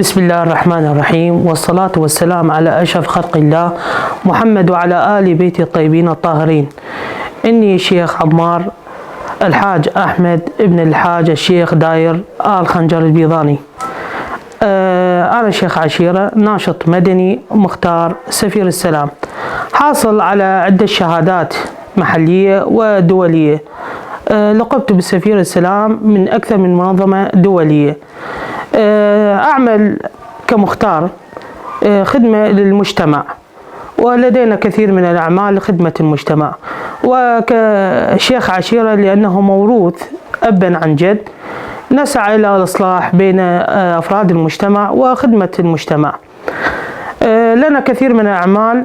بسم الله الرحمن الرحيم، والصلاة والسلام على أشرف خلق الله محمد وعلى آل بيته الطيبين الطاهرين. إني شيخ عمار الحاج أحمد ابن الحاج الشيخ داير آل خنجر البيضاني. أنا شيخ عشيرة، ناشط مدني مختار سفير السلام، حاصل على عدة شهادات محلية ودولية. لقبت بسفير السلام من أكثر من منظمة دولية. أعمل كمختار خدمة للمجتمع، ولدينا كثير من الأعمال لخدمة المجتمع، وكشيخ عشيرة لأنه موروث أبا عن جد، نسعى إلى الإصلاح بين أفراد المجتمع وخدمة المجتمع. لنا كثير من الأعمال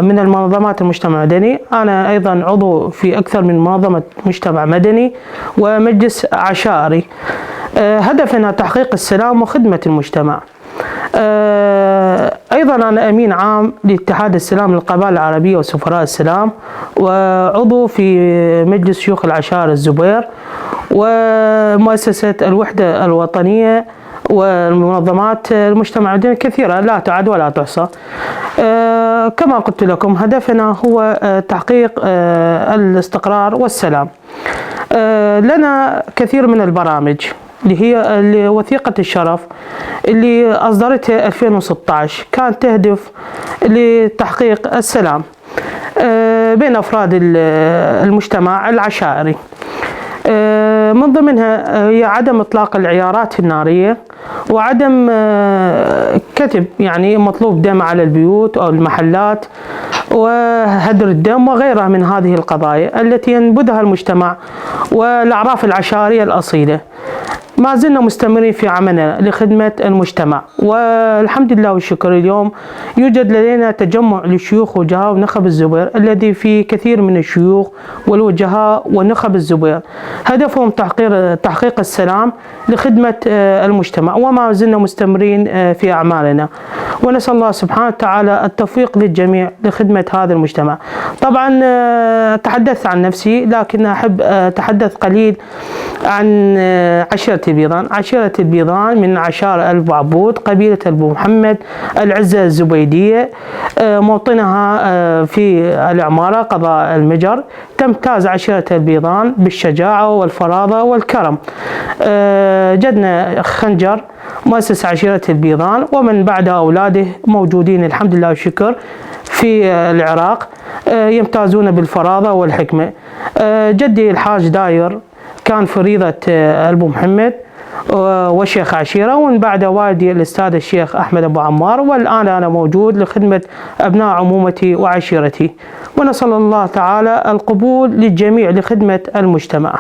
من المنظمات المجتمع المدني. أنا أيضا عضو في أكثر من منظمة مجتمع مدني ومجلس عشائري. هدفنا تحقيق السلام وخدمة المجتمع. أيضا أنا أمين عام لاتحاد السلام للقبائل العربية وسفراء السلام، وعضو في مجلس شيوخ العشائر الزبير، ومؤسسة الوحدة الوطنية، والمنظمات المجتمع المدني كثيرة لا تعد ولا تحصى. كما قلت لكم، هدفنا هو تحقيق الاستقرار والسلام. لنا كثير من البرامج اللي هي وثيقة الشرف اللي أصدرتها 2016، كانت تهدف لتحقيق السلام بين أفراد المجتمع العشائري. من ضمنها هي عدم إطلاق العيارات النارية، وعدم كتب مطلوب دم على البيوت أو المحلات، وهدر الدم وغيرها من هذه القضايا التي ينبذها المجتمع والأعراف العشائرية الأصيلة. ما زلنا مستمرين في عملنا لخدمة المجتمع، والحمد لله والشكر. اليوم يوجد لدينا تجمع للشيوخ وجهاء ونخب الزبير، الذي فيه كثير من الشيوخ والوجهاء ونخب الزبير، هدفهم تحقيق السلام لخدمة المجتمع، وما زلنا مستمرين في أعمالنا، ونسأل الله سبحانه وتعالى التوفيق للجميع لخدمة هذا المجتمع. طبعا تحدثت عن نفسي، لكن أحب أتحدث قليل عن عشيرة البيضان. عشيرة البيضان من عشائر أبو عبود، قبيلة أبو محمد، العزة الزبيدية، موطنها في العمارة قضاء المجر. تمتاز عشيرة البيضان بالشجاعة والفراضة والكرم. جدنا خنجر مؤسس عشيرة البيضان، ومن بعد أولاده موجودين الحمد لله والشكر في العراق، يمتازون بالفراضة والحكمة. جدي الحاج داير كان فريضة أبو محمد وشيخ عشيرة، ومن بعد والدي الأستاذ الشيخ أحمد أبو عمار، والآن أنا موجود لخدمة أبناء عمومتي وعشيرتي، ونسأل الله تعالى القبول للجميع لخدمة المجتمع.